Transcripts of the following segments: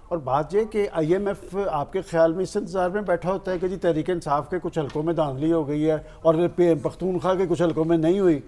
اور بات یہ کہ آئی ایم ایف آپ کے خیال میں اس انتظار میں بیٹھا ہوتا ہے کہ جی تحریک انصاف کے کچھ حلقوں میں دھاندلی ہو گئی ہے اور پختونخوا کے کچھ حلقوں میں نہیں ہوئی،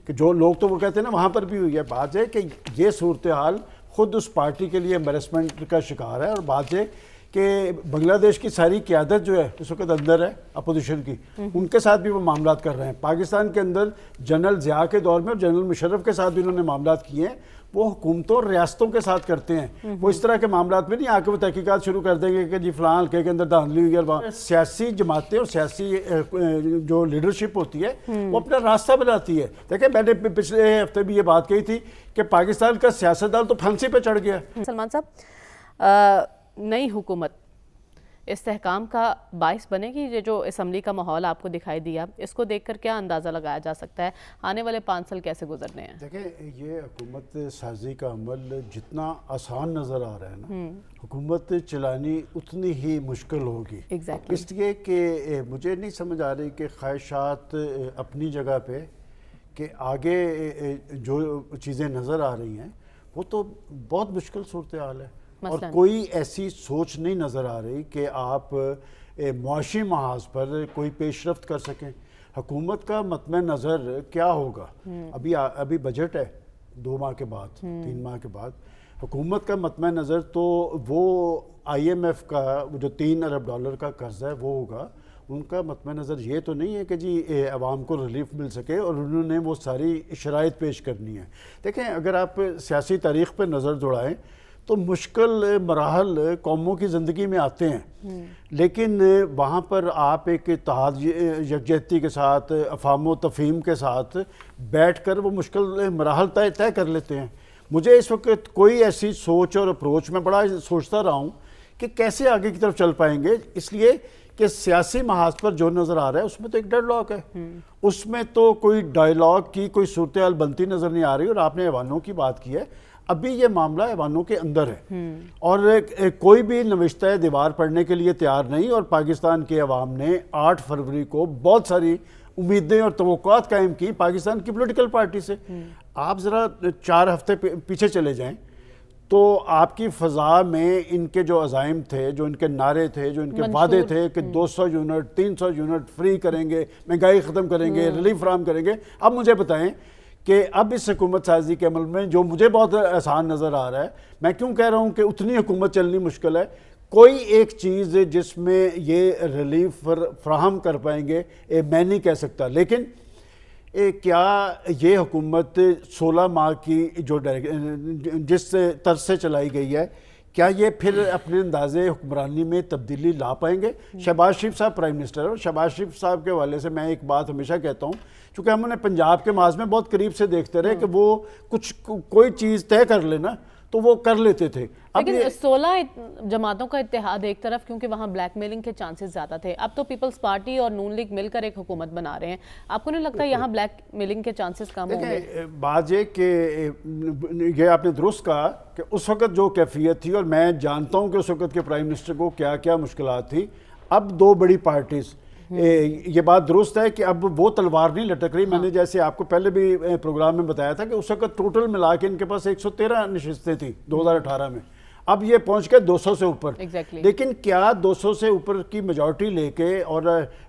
کہ جو لوگ تو وہ کہتے ہیں نا وہاں پر بھی ہوئی ہے. بات یہ کہ یہ صورتحال خود اس پارٹی کے لیے امبیرسمنٹ کا شکار ہے. اور بات یہ کہ بنگلہ دیش کی ساری قیادت جو ہے اس وقت اندر ہے اپوزیشن کی، ان کے ساتھ بھی وہ معاملات کر رہے ہیں. پاکستان کے اندر جنرل ضیاء کے دور میں اور جنرل مشرف کے ساتھ بھی انہوں نے معاملات کیے ہیں. وہ حکومتوں اور ریاستوں کے ساتھ کرتے ہیں، وہ اس طرح کے معاملات میں نہیں آ کے وہ تحقیقات شروع کر دیں گے کہ جی فلاں حلقے کے اندر دھاندلی ہوئی ہے. سیاسی جماعتیں اور سیاسی جو لیڈرشپ ہوتی ہے وہ اپنا راستہ بناتی ہے. دیکھیں میں نے پچھلے ہفتے بھی یہ بات کہی تھی کہ پاکستان کا سیاستدان تو پھانسی پہ چڑھ گیا. سلمان صاحب، نئی حکومت استحکام کا باعث بنے گی؟ یہ جو اسمبلی کا ماحول آپ کو دکھائی دیا، اس کو دیکھ کر کیا اندازہ لگایا جا سکتا ہے آنے والے 5 سال کیسے گزرنے ہیں؟ دیکھیں یہ حکومت سازی کا عمل جتنا آسان نظر آ رہا ہے نا، حکومت چلانی اتنی ہی مشکل ہوگی. اس لیے کہ مجھے نہیں سمجھ آ رہی کہ خواہشات اپنی جگہ پہ کہ آگے جو چیزیں نظر آ رہی ہیں وہ تو بہت مشکل صورتحال ہے، اور کوئی ایسی سوچ نہیں نظر آ رہی کہ آپ معاشی محاذ پر کوئی پیش رفت کر سکیں. حکومت کا مطمع نظر کیا ہوگا؟ ابھی بجٹ ہے 2 ماہ کے بعد 3 ماہ کے بعد. حکومت کا مطمع نظر تو وہ آئی ایم ایف کا جو $3 ارب کا قرض ہے وہ ہوگا. ان کا مطمع نظر یہ تو نہیں ہے کہ جی عوام کو ریلیف مل سکے، اور انہوں نے وہ ساری شرائط پیش کرنی ہے. دیکھیں اگر آپ سیاسی تاریخ پہ نظر دوڑائیں تو مشکل مراحل قوموں کی زندگی میں آتے ہیں، لیکن وہاں پر آپ ایک اتحاد یکجہتی کے ساتھ افہام و تفہیم کے ساتھ بیٹھ کر وہ مشکل مراحل طے کر لیتے ہیں. مجھے اس وقت کوئی ایسی سوچ اور اپروچ میں بڑا سوچتا رہا ہوں کہ کیسے آگے کی طرف چل پائیں گے، اس لیے کہ سیاسی محاذ پر جو نظر آ رہا ہے اس میں تو ایک ڈیڈ لاک ہے، اس میں تو کوئی ڈائیلاگ کی کوئی صورتحال بنتی نظر نہیں آ رہی. اور آپ نے ایوانوں کی بات کی ہے، ابھی یہ معاملہ ایوانوں کے اندر ہے اور کوئی بھی نوشتہ دیوار پڑھنے کے لیے تیار نہیں. اور پاکستان کے عوام نے 8 فروری کو بہت ساری امیدیں اور توقعات قائم کی پاکستان کی پولیٹیکل پارٹی سے. آپ ذرا 4 ہفتے پیچھے چلے جائیں تو آپ کی فضا میں ان کے جو عزائم تھے، جو ان کے نعرے تھے، جو ان کے وعدے تھے کہ 200 یونٹ 300 یونٹ فری کریں گے، مہنگائی ختم کریں گے، ریلیف فراہم کریں گے. اب مجھے بتائیں کہ اب اس حکومت سازی کے عمل میں جو مجھے بہت آسان نظر آ رہا ہے، میں کیوں کہہ رہا ہوں کہ اتنی حکومت چلنی مشکل ہے، کوئی ایک چیز جس میں یہ ریلیف فراہم کر پائیں گے میں نہیں کہہ سکتا. لیکن کیا یہ حکومت 16 ماہ کی جو جس طرز سے چلائی گئی ہے، کیا یہ پھر اپنے انداز حکمرانی میں تبدیلی لا پائیں گے؟ شہباز شریف صاحب پرائم منسٹر ہے، اور شہباز شریف صاحب کے حوالے سے میں ایک بات ہمیشہ کہتا ہوں، چونکہ ہم انہیں پنجاب کے محاذ میں بہت قریب سے دیکھتے رہے کہ وہ کوئی چیز طے کر لینا تو وہ کر لیتے تھے. لیکن 16 جماعتوں کا اتحاد ایک طرف، کیونکہ وہاں بلیک میلنگ کے چانسز زیادہ تھے. اب تو پیپلز پارٹی اور نون لیگ مل کر ایک حکومت بنا رہے ہیں. آپ کو نہیں لگتا یہاں بلیک میلنگ کے چانسز کم ہوں گے؟ بات یہ کہ یہ آپ نے درست کہا کہ اس وقت جو کیفیت تھی، اور میں جانتا ہوں کہ اس وقت کے پرائم منسٹر کو کیا کیا مشکلات تھی. اب 2 بڑی پارٹیز، یہ بات درست ہے کہ اب وہ تلوار نہیں لٹک رہی. میں نے جیسے آپ کو پہلے بھی پروگرام میں بتایا تھا کہ اس وقت ٹوٹل ملا کے ان کے پاس 113 نشستیں تھیں 2018 میں، اب یہ پہنچ گئے 200 سے اوپر. لیکن کیا 200 سے اوپر کی میجورٹی لے کے اور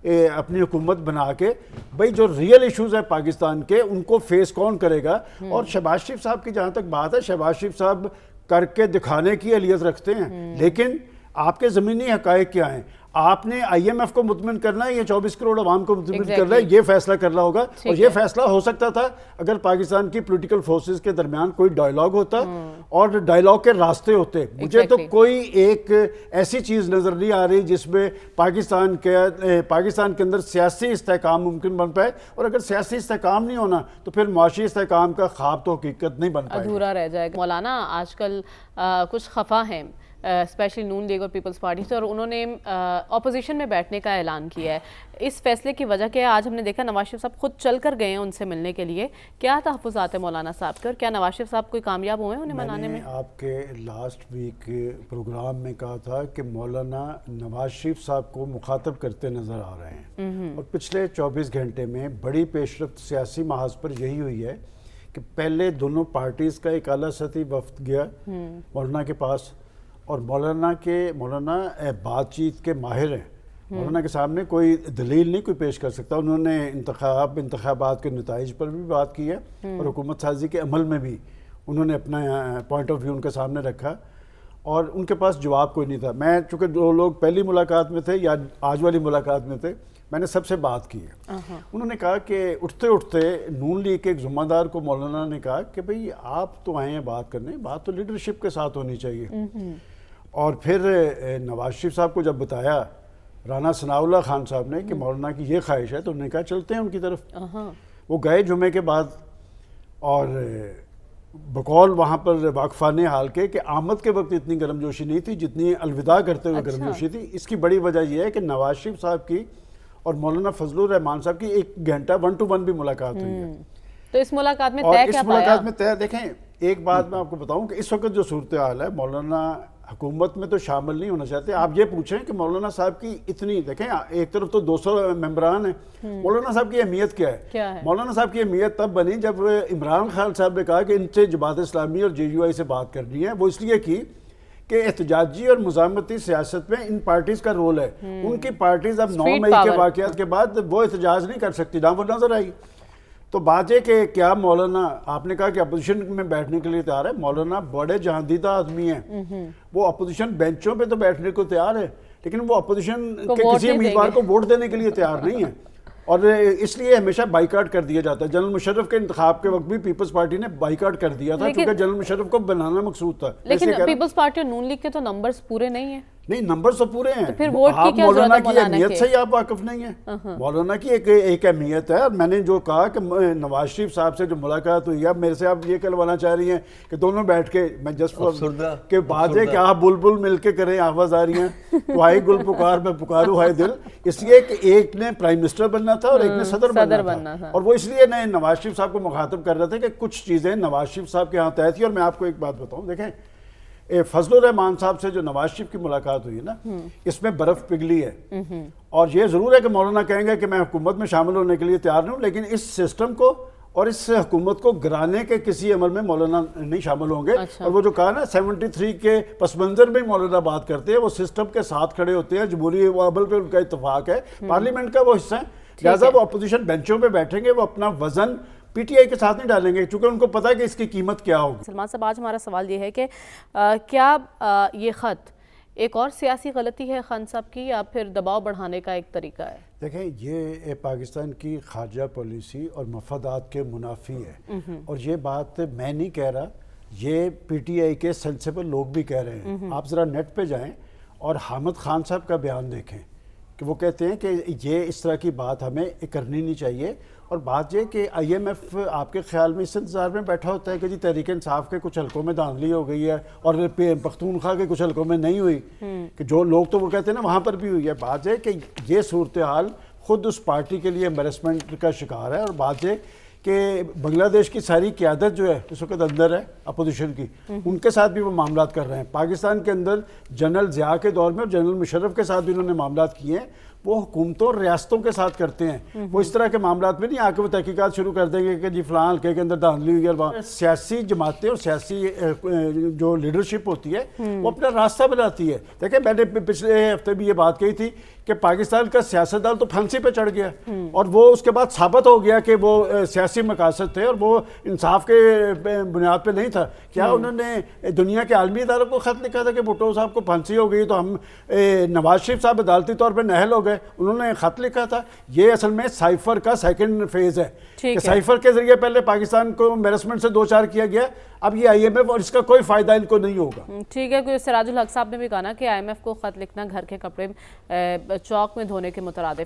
اپنی حکومت بنا کے بھئی جو ریئل ایشوز ہیں پاکستان کے ان کو فیس کون کرے گا؟ اور شہباز شریف صاحب کی جہاں تک بات ہے، شہباز شریف صاحب کر کے دکھانے کی اہلیت رکھتے ہیں، لیکن آپ کے زمینی حقائق کیا ہیں؟ آپ نے آئی ایم ایف کو مطمئن کرنا ہے یا 24 کروڑ عوام کو مطمئن کرنا ہے؟ یہ فیصلہ کرنا ہوگا. اور یہ فیصلہ ہو سکتا تھا اگر پاکستان کی پولیٹیکل فورسز کے درمیان کوئی ڈائیلاگ ہوتا اور ڈائیلاگ کے راستے ہوتے. مجھے تو کوئی ایک ایسی چیز نظر نہیں آ رہی جس میں پاکستان کے اندر سیاسی استحکام ممکن بن پائے. اور اگر سیاسی استحکام نہیں ہونا تو پھر معاشی استحکام کا خواب تو حقیقت نہیں بن پائے، ادھورا رہ جائے گا. مولانا آج کل کچھ خفا ہیں اسپیشلی نون لیگ اور پیپلز پارٹی سے، اور انہوں نے اپوزیشن میں بیٹھنے کا اعلان کیا ہے. اس فیصلے کی وجہ کیا ہے؟ آج ہم نے دیکھا نواز شریف صاحب خود چل کر گئے ہیں ان سے ملنے کے لیے. کیا تحفظات ہیں مولانا صاحب کے، اور کیا نواز شریف صاحب کوئی کامیاب ہوئے انہیں منانے میں؟ میں نے آپ کے لاسٹ ویک پروگرام میں کہا تھا کہ مولانا نواز شریف صاحب کو مخاطب کرتے نظر آ رہے ہیں، اور پچھلے 24 گھنٹے میں بڑی پیش رفت سیاسی محاذ پر یہی ہوئی ہے کہ پہلے دونوں پارٹیز کا ایک اعلیٰ سطحی وفد گیا مولانا کے پاس، اور مولانا بات چیت کے ماہر ہیں. مولانا کے سامنے کوئی دلیل نہیں کوئی پیش کر سکتا. انہوں نے انتخابات کے نتائج پر بھی بات کی ہے اور حکومت سازی کے عمل میں بھی انہوں نے اپنا پوائنٹ آف ویو ان کے سامنے رکھا اور ان کے پاس جواب کوئی نہیں تھا. میں چونکہ جو لوگ پہلی ملاقات میں تھے یا آج والی ملاقات میں تھے, میں نے سب سے بات کی ہے. انہوں نے کہا کہ اٹھتے نون لیگ کے ایک ذمہ دار کو مولانا نے کہا کہ بھئی آپ تو آئے ہیں بات کرنے, بات تو لیڈرشپ کے ساتھ ہونی چاہیے. اور پھر نواز شریف صاحب کو جب بتایا رانا ثناء اللہ خان صاحب نے کہ مولانا کی یہ خواہش ہے, تو انہوں نے کہا چلتے ہیں ان کی طرف. وہ گئے جمعے کے بعد اور بقول وہاں پر واقفان حال کہ آمد کے وقت اتنی گرم جوشی نہیں تھی جتنی الوداع کرتے ہوئے گرم جوشی تھی. اس کی بڑی وجہ یہ ہے کہ نواز شریف صاحب کی اور مولانا فضل الرحمان صاحب کی 1 گھنٹہ 1 to 1 بھی ملاقات ہوئی ہے. تو اس ملاقات میں اور طے اس کیا ملاقات میں طے دیکھیں, ایک بات میں آپ کو بتاؤں کہ اس وقت جو صورتحال ہے, مولانا حکومت میں تو شامل نہیں ہونا چاہتے. آپ یہ پوچھیں کہ مولانا صاحب کی اتنی, دیکھیں ایک طرف تو 200 ممبران ہیں, مولانا صاحب کی اہمیت کیا ہے؟ مولانا صاحب کی اہمیت تب بنی جب عمران خان صاحب نے کہا کہ ان سے جماعت اسلامی اور JUI سے بات کرنی ہے. وہ اس لیے کی کہ احتجاجی اور مزاحمتی سیاست میں ان پارٹیز کا رول ہے. ان کی پارٹیز اب 9 مئی کے واقعات کے بعد وہ احتجاج نہیں کر سکتی, نہ وہ نظر آئی. تو بات ہے کہ کیا مولانا, آپ نے کہا کہ اپوزیشن میں بیٹھنے کے لیے تیار ہے. مولانا بڑے جہاندیدہ آدمی ہیں, وہ اپوزیشن بینچوں پہ تو بیٹھنے کو تیار ہے, لیکن وہ اپوزیشن کے کسی امیدوار کو ووٹ دینے کے لیے تیار نہیں ہے. اور اس لیے ہمیشہ بائیکاٹ کر دیا جاتا ہے. جنرل مشرف کے انتخاب کے وقت بھی پیپلز پارٹی نے بائیکاٹ کر دیا تھا کیونکہ جنرل مشرف کو بنانا مقصود تھا. لیکن پیپلز پارٹی اور نون لیگ کے تو نمبرز پورے نہیں ہیں. نہیں, نمبرز تو پورے ہیں. آپ مولانا کی اہمیت سے ہی آپ واقف نہیں ہیں. مولانا کی ایک اہمیت ہے. اور میں نے جو کہا کہ نواز شریف صاحب سے جو ملاقات ہوئی ہے, اب میرے سے آپ یہ کہلوانا چاہ رہی ہیں کہ دونوں بیٹھ کے, میں جسٹ کہ بات ہے کہ آپ بلبل مل کے کریں, آواز آ رہی ہیں تو آئی گل پکار میں پکاروں ہائے دل. اس لیے کہ ایک نے پرائم منسٹر بننا تھا اور ایک نے صدر بننا تھا. اور وہ اس لیے میں نواز شریف صاحب کو مخاطب کر رہے تھے کہ کچھ چیزیں نواز شریف صاحب کے ہاں طے تھی. اور میں آپ کو ایک بات بتاؤں, دیکھیں فضل الرحمان صاحب سے جو نواز شریف کی ملاقات ہوئی نا, اس میں برف پگھلی ہے. اور یہ ضرور ہے کہ مولانا کہیں گے کہ میں حکومت میں شامل ہونے کے لیے تیار ہوں, لیکن اس سسٹم کو اور اس حکومت کو گرانے کے کسی عمل میں مولانا نہیں شامل ہوں گے. اور وہ جو کہا نا 73 کے پس منظر میں مولانا بات کرتے ہیں, وہ سسٹم کے ساتھ کھڑے ہوتے ہیں, جمہوری عمل پہ ان کا اتفاق ہے, پارلیمنٹ کا وہ حصہ ہے, لہٰذا وہ اپوزیشن بینچوں پہ بیٹھیں گے, وہ اپنا وزن PTI کے ساتھ نہیں ڈالیں گے چونکہ ان کو پتا ہے کہ اس کی قیمت کیا ہوگی. سلمان صاحب, آج ہمارا سوال یہ ہے کہ کیا یہ خط ایک اور سیاسی غلطی ہے خان صاحب کی, یا پھر دباؤ بڑھانے کا ایک طریقہ ہے؟ دیکھیں, یہ پاکستان کی خارجہ پالیسی اور مفادات کے منافی ہے. اور یہ بات میں نہیں کہہ رہا, یہ PTI کے سینسیبل لوگ بھی کہہ رہے ہیں. آپ ذرا نیٹ پہ جائیں اور حامد خان صاحب کا بیان دیکھیں کہ وہ کہتے ہیں کہ یہ اس طرح کی بات ہمیں کرنی نہیں چاہیے. اور بات یہ کہ IMF آپ کے خیال میں اس انتظار میں بیٹھا ہوتا ہے کہ جی تحریک انصاف کے کچھ حلقوں میں دھاندلی ہو گئی ہے اور پختونخوا کے کچھ حلقوں میں نہیں ہوئی, کہ جو لوگ تو وہ کہتے ہیں نا وہاں پر بھی ہوئی ہے. بات ہے کہ یہ صورتحال خود اس پارٹی کے لیے ایمبیرسمنٹ کا شکار ہے. اور بات ہے کہ بنگلہ دیش کی ساری قیادت جو ہے اس وقت اندر ہے اپوزیشن کی, ان کے ساتھ بھی وہ معاملات کر رہے ہیں. پاکستان کے اندر جنرل ضیاء کے دور میں اور جنرل مشرف کے ساتھ بھی انہوں نے معاملات کیے ہیں. وہ حکومتوں اور ریاستوں کے ساتھ کرتے ہیں. وہ اس طرح کے معاملات میں نہیں آ کے وہ تحقیقات شروع کر دیں گے کہ جی فلاں حلقے کے اندر دھاندلی ہوئی ہے. سیاسی جماعتیں اور سیاسی جو لیڈرشپ ہوتی ہے وہ اپنا راستہ بناتی ہے. دیکھیں, میں نے پچھلے ہفتے بھی یہ بات کہی تھی کہ پاکستان کا سیاستدان تو پھانسی پہ چڑھ گیا اور وہ اس کے بعد ثابت ہو گیا کہ وہ سیاسی مقاصد تھے اور وہ انصاف کے بنیاد پہ نہیں تھا. کیا انہوں نے دنیا کے عالمی اداروں کو خط لکھا تھا کہ بھٹو صاحب کو پھانسی ہو گئی تو ہم نواز شریف صاحب عدالتی طور پہ نااہل ہو گئے؟ انہوں نے خط لکھا تھا. یہ اصل میں سائفر کا سیکنڈ فیز ہے کہ سائفر کے ذریعے پہلے پاکستان کو امبیرسمنٹ سے 2-4 کیا گیا, اب یہ IMF اور اس کا کوئی فائدہ ان کو نہیں ہوگا. ٹھیک ہے. سراج الحق صاحب نے بھی کہا نا کہ IMF کو خط لکھنا گھر کے کپڑے چوک میں دھونے کے مترادف ہے.